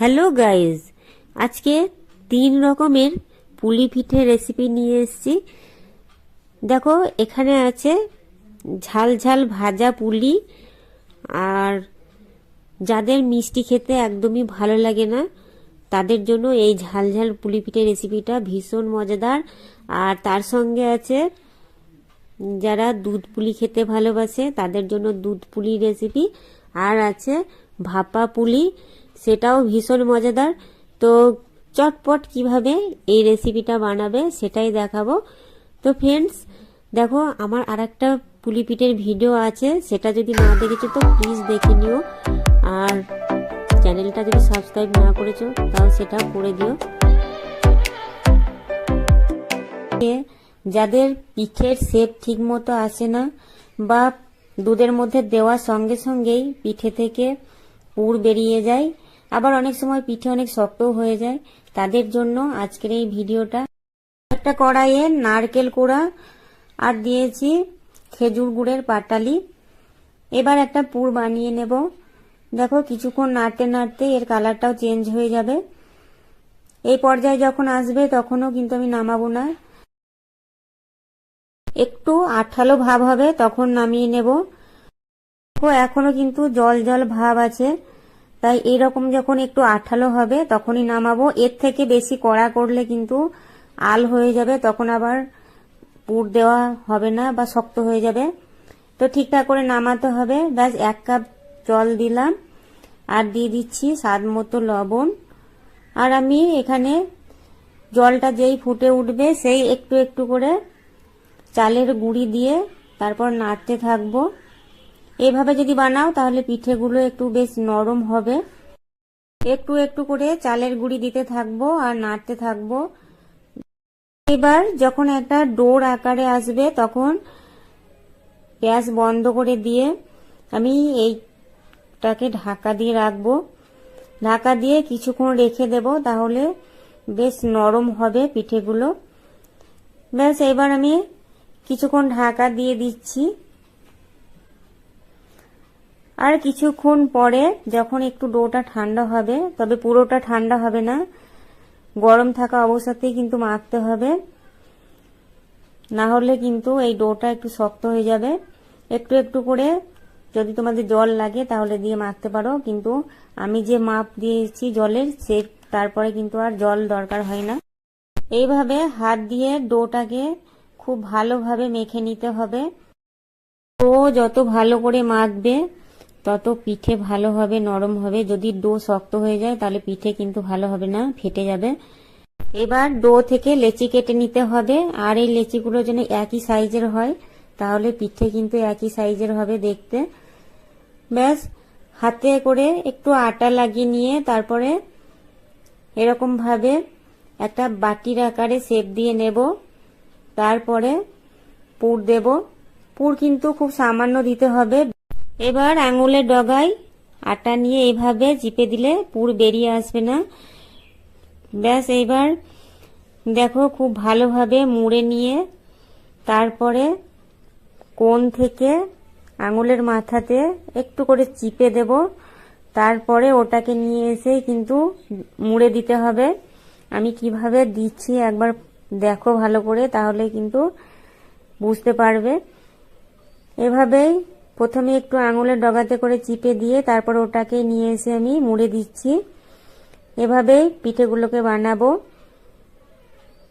Hello guys, আজকে 3 রকমের পুলি পিঠে রেসিপি নিয়ে এসেছি। দেখো, এখানে আছে ঝাল ঝাল ভাজা পুলি, আর যাদের মিষ্টি খেতে একদমই ভালো লাগে না তাদের জন্য এই ঝাল ঝাল পুলি পিঠে রেসিপিটা ভীষণ মজাদার। আর তার সঙ্গে আছে যারা দুধ পুলি খেতে ভালোবাসে তাদের জন্য দুধ পুলি রেসিপি, আর আছে ভাপা পুলি, সেটাও ভীষণ মজাদার। তো চটপট কিভাবে এই রেসিপিটা বানাবে সেটাই দেখাবো। তো ফ্রেন্ডস, দেখো, আমার আরেকটা পুলি পিঠের ভিডিও আছে, সেটা যদি না দেখেছো তো প্লিজ দেখে নিও। আর চ্যানেলটা যদি সাবস্ক্রাইব না করেছো তাও সেটা করে দিও। যাদের পিঠের শেপ ঠিক মতো আসে না, বা দুধের মধ্যে দেওয়ার সঙ্গে সঙ্গেই পিঠে থেকে পুর বেরিয়ে যায়, আবার অনেক সময় পিঠে অনেক শক্তও হয়ে যায়, তাদের জন্য আজকের এই ভিডিওটা। একটা কড়াইয়ে নারকেল কোড়া আর দিয়েছি খেজুর গুড়ের পাটালি। এবার একটা পুর বানিয়ে নেব। দেখো, কিছুক্ষণ নাড়তে নাড়তে এর কালারটাও চেঞ্জ হয়ে যাবে। এই পর্যায়ে যখন আসবে তখনও কিন্তু আমি নামাবো না, একটু আঠালো ভাব হবে তখন নামিয়ে নেব। এখনো কিন্তু জল জল ভাব আছে, তাই এরকম যখন একটু আঠালো হবে তখনই নামাবো। এর থেকে বেশি কড়া করলে কিন্তু আল হয়ে যাবে, তখন আবার পুর দেওয়া হবে না বা শক্ত হয়ে যাবে। তো ঠিকঠাক করে নামাতে হবে। ব্যাস 1 কাপ জল দিলাম, আর দিয়ে দিচ্ছি স্বাদ মতো লবণ। আর আমি এখানে জলটা যেই ফুটে উঠবে সেই একটু একটু করে চালের গুঁড়ি দিয়ে তারপর নাড়তে থাকবো। এভাবে যদি বানাও তাহলে পিঠেগুলো একটু বেশ নরম হবে। একটু একটু করে চালের গুঁড়ি দিতে থাকবো আর নাড়তে থাকবো। এবার যখন একটা ডোর আকারে আসবে তখন গ্যাস বন্ধ করে দিয়ে আমি এইটাকে ঢাকা দিয়ে রাখবো। ঢাকা দিয়ে কিছুক্ষণ রেখে দেব, তাহলে বেশ নরম হবে পিঠেগুলো। ব্যাস, এবার আমি কিছুক্ষণ ঢাকা দিয়ে দিচ্ছি। আর কিছুক্ষণ পরে যখন একটু ডোটা ঠান্ডা হবে, তবে পুরোটা ঠান্ডা হবে না, গরম থাকা অবস্থাতেই কিন্তু মাখতে হবে, না হলে কিন্তু এই ডোটা একটু শক্ত হয়ে যাবে। একটু একটু করে যদি তোমাদের জল লাগে তাহলে দিয়ে মাখতে পারো, কিন্তু আমি যে মাপ দিয়েছি জলের, সে তারপরে কিন্তু আর জল দরকার হয় না। এইভাবে হাত দিয়ে ডোটাকে খুব ভালোভাবে মেখে নিতে হবে। ডো যত ভালো করে মাখবে তত পিঠে ভালো হবে, নরম হবে। যদি ডো শক্ত হয়ে যায় তাহলে পিঠে কিন্তু ভালো হবে না, ফেটে যাবে। এবার ডো থেকে লেচি কেটে নিতে হবে, আর এই লেচিগুলো যেন একই সাইজের হয়, তাহলে পিঠে কিন্তু একই সাইজের হবে দেখতে। ব্যাস, হাতে করে একটু আটা লাগিয়ে নিয়ে তারপরে এরকম ভাবে একটা বাটির আকারে শেপ দিয়ে নেব। তারপরে পুর দেব। পুর কিন্তু খুব সামান্য দিতে হবে। এবার আঙুলের ডগায় আটা নিয়ে এইভাবে চিপে দিলে পুর বেরিয়ে আসবে না। ব্যাস, এইবার দেখো খুব ভালোভাবে মুড়ে নিয়ে তারপরে কোণ থেকে আঙুলের মাথাতে একটু করে চিপে দেব। তারপরে ওটাকে নিয়ে এসে কিন্তু মুড়ে দিতে হবে। আমি কিভাবে দিচ্ছি একবার দেখো ভালো করে, তাহলে কিন্তু বুঝতে পারবে। এভাবেই প্রথমে একটু আঙুলের ডগাতে করে চিপে দিয়ে তারপর ওটাকে নিয়ে এসে আমি মুড়ে দিচ্ছি। এভাবেই পিঠেগুলোকে বানাবো।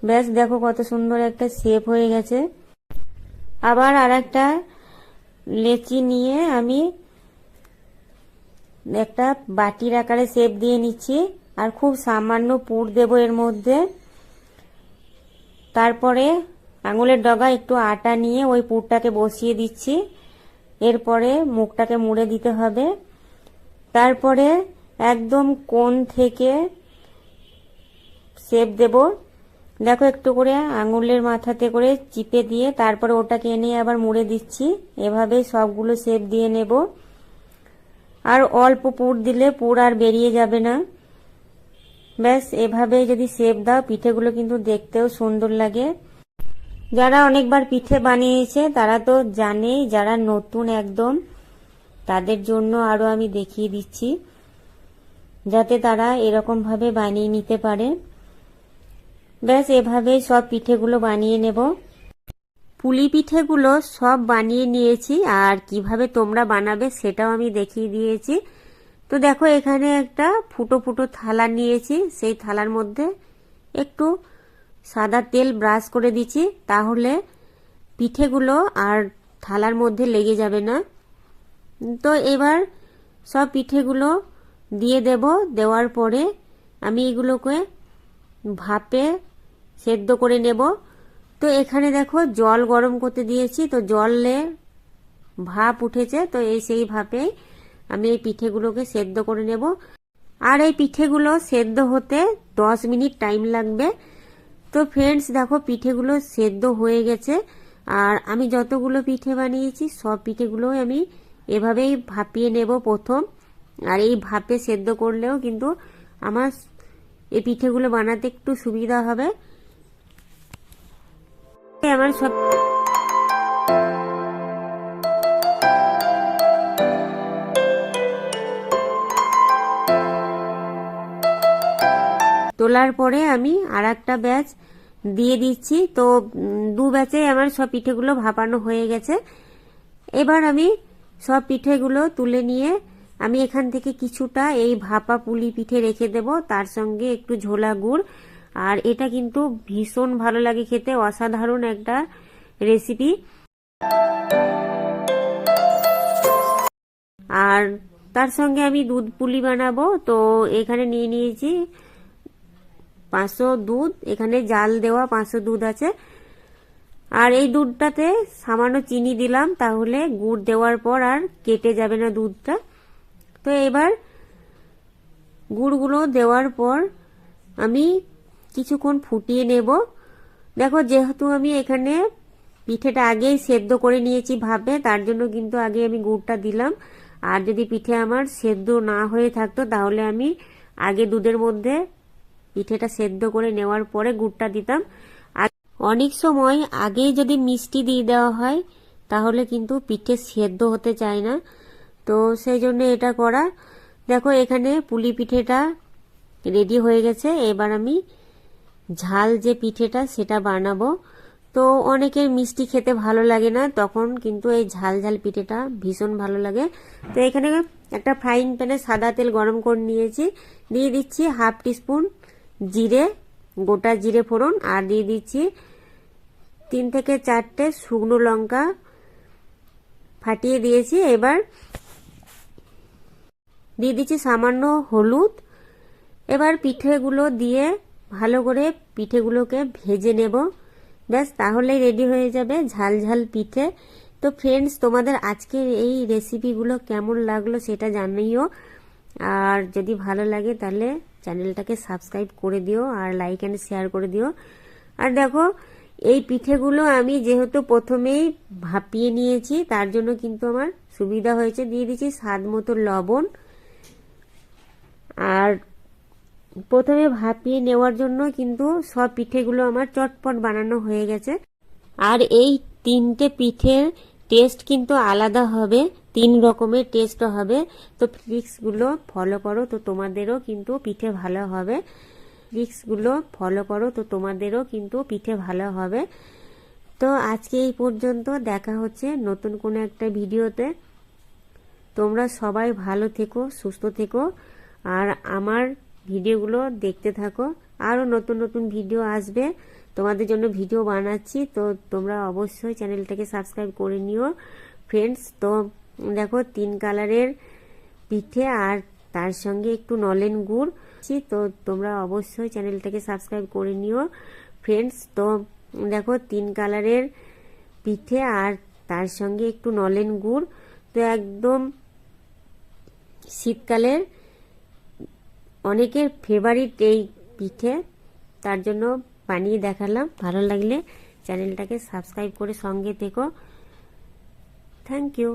ব্যাস, দেখো কত সুন্দর একটা শেপ হয়ে গেছে। আবার আরেকটা লেচি নিয়ে আমি একটা বাটির আকারে শেপ দিয়ে নিচ্ছি, আর খুব সামান্য পুর দেব এর মধ্যে। তারপরে আঙুলের ডগা একটু আটা নিয়ে ওই পুরটাকে বসিয়ে দিচ্ছি। এরপরে মুখটাকে মুড়ে দিতে হবে। তারপরে একদম কোণ থেকে শেপ দেব। দেখো, একটু করে আঙুলের মাথাতে করে চিপে দিয়ে তারপরে ওটাকে এনে আবার মুড়ে দিচ্ছি। এভাবে সবগুলো শেপ দিয়ে নেব। আর অল্প পুর দিলে পুর আর বেরিয়ে যাবে না। ব্যাস, এভাবে যদি শেপ দাও পিঠেগুলো কিন্তু দেখতেও সুন্দর লাগে। যারা অনেকবার পিঠে বানিয়েছে তারা তো জানেই, যারা নতুন একদম তাদের জন্য আরো আমি দেখিয়ে দিচ্ছি। যাতে তারা এরকম ভাবে বানিয়ে নিতে পারে। ব্যাস এভাবে সব পিঠেগুলো বানিয়ে নেব। পুলি পিঠেগুলো সব বানিয়ে নিয়েছি, আর কিভাবে তোমরা বানাবে সেটাও আমি দেখিয়ে দিয়েছি। তো দেখো এখানে একটা ফুটো ফুটো থালা নিয়েছি, সেই থালার মধ্যে একটু সাদা তেল ব্রাশ করে দিচ্ছি, তাহলে পিঠেগুলো আর থালার মধ্যে লেগে যাবে না। তো এবার সব পিঠেগুলো দিয়ে দেব। দেওয়ার পরে আমি এগুলোকে ভাপে সেদ্ধ করে নেব। তো এখানে দেখো জল গরম করতে দিয়েছি, তো জলে ভাপ উঠেছে, তো সেই ভাপে আমি এই পিঠেগুলোকে সেদ্ধ করে নেব। আর এই পিঠেগুলো সেদ্ধ হতে 10 মিনিট টাইম লাগবে। তো ফ্রেন্ডস দেখো পিঠেগুলো সেদ্ধ হয়ে গেছে, আর আমি যতগুলো পিঠে বানিয়েছি সব পিঠেগুলোই আমি এভাবেই ভাপিয়ে নেব প্রথম। আর এই ভাপে সেদ্ধ করলেও কিন্তু আমার এই পিঠেগুলো বানাতে একটু সুবিধা হবে। আমার সব তোলার পরে আমি আর একটা ব্যাচ দিয়ে দিচ্ছি। তো 2 ব্যাচে আমার সব পিঠেগুলো ভাপানো হয়ে গেছে। এবার আমি সব পিঠেগুলো তুলে নিয়ে আমি এখান থেকে কিছুটা এই ভাপা পুলি পিঠে রেখে দেব, তার সঙ্গে একটু ঝোলা গুড়। আর এটা কিন্তু ভীষণ ভালো লাগে খেতে, অসাধারণ একটা রেসিপি। আর তার সঙ্গে আমি দুধ পুলি বানাবো। তো এখানে নিয়ে নিয়েছি 500 দুধ, এখানে জাল দেওয়া 500 দুধ আছে। আর এই দুধটাতে সামান্য চিনি দিলাম, তাহলে গুড় দেওয়ার পর আর কেটে যাবে না দুধটা। তো এবার গুড়গুলো দেওয়ার পর আমি কিছুক্ষণ ফুটিয়ে নেব। দেখো যেহেতু আমি এখানে পিঠেটা আগেই সেদ্ধ করে নিয়েছি ভাপে, তার জন্য কিন্তু আগে আমি গুড়টা দিলাম। আর যদি পিঠে আমার সেদ্ধ না হয়ে থাকতো তাহলে আমি আগে দুধের মধ্যে পিঠেটা সেদ্ধ করে নেওয়ার পরে গুড়টা দিতাম। আর অনেক সময় আগেই যদি মিষ্টি দিয়ে দেওয়া হয় তাহলে কিন্তু পিঠে সেদ্ধ হতে চায় না, তো সেই জন্য এটা করা। দেখো এখানে পুলি পিঠেটা রেডি হয়ে গেছে। এবার আমি ঝাল যে পিঠেটা সেটা বানাবো। তো অনেকের মিষ্টি খেতে ভালো লাগে না, তখন কিন্তু এই ঝাল ঝাল পিঠেটা ভীষণ ভালো লাগে। তো এখানে একটা ফ্রাইং প্যানে সাদা তেল গরম করে নিয়েছি, দিয়ে দিচ্ছি 1/2 টিস্পুন জিরে, গোটা জিরে ফোড়ন, আর দিয়ে দিচ্ছি 3 থেকে 4টে শুকনো লঙ্কা ফাটিয়ে দিয়েছি। এবার দিয়ে দিচ্ছি সামান্য হলুদ। এবার পিঠেগুলো দিয়ে ভালো করে পিঠেগুলোকে ভেজে নেব। ব্যাস তাহলেই রেডি হয়ে যাবে ঝাল ঝাল পিঠে। তো ফ্রেন্ডস তোমাদের আজকের এই রেসিপিগুলো কেমন লাগলো সেটা জানিও, আর যদি ভালো লাগে তাহলে চ্যানেলটাকে সাবস্ক্রাইব করে দিও আর লাইক অ্যান্ড শেয়ার করে দিও। আর দেখো এই পিঠেগুলো আমি যেহেতু প্রথমেই ভাপিয়ে নিয়েছি তার জন্য কিন্তু আমার সুবিধা হয়েছে। দিয়ে দিচ্ছি স্বাদ মতো লবণ। আর প্রথমে ভাপিয়ে নেওয়ার জন্য কিন্তু সব পিঠেগুলো আমার চটপট বানানো হয়ে গেছে। আর এই 3টে পিঠের টেস্ট কিন্তু আলাদা হবে, 3 রকমের টেস্ট হবে। তো ট্রিক্সগুলো ফলো করো, তো তোমাদেরও কিন্তু পিঠে ভালো হবে। ট্রিক্সগুলো ফলো করো, তো তোমাদেরও কিন্তু পিঠে ভালো হবে। তো আজকে এই পর্যন্ত, দেখা হচ্ছে নতুন কোনো একটা ভিডিওতে। তোমরা সবাই ভালো থেকো, সুস্থ থেকো, আর আমার ভিডিওগুলো দেখতে থাকো। আরও নতুন নতুন ভিডিও আসবে, তোমাদের জন্য ভিডিও বানাচ্ছি। তো তোমরা অবশ্যই চ্যানেলটাকে সাবস্ক্রাইব করে নিও ফ্রেন্ডস। তো দেখো 3 কালারের পিঠে আর তার সঙ্গে একটু নলেন গুড়। তো তোমরা অবশ্যই চ্যানেলটাকে সাবস্ক্রাইব করে নিও ফ্রেন্ডস। তো দেখো 3 কালারের পিঠে আর তার সঙ্গে একটু নলেন গুড়। তো একদম শীতকালের অনেকের ফেভারিট এই পিঠে, তার জন্য বানিয়ে দেখালাম। ভালো লাগলে চ্যানেলটাকে সাবস্ক্রাইব করে সঙ্গে থেকো। Thank you.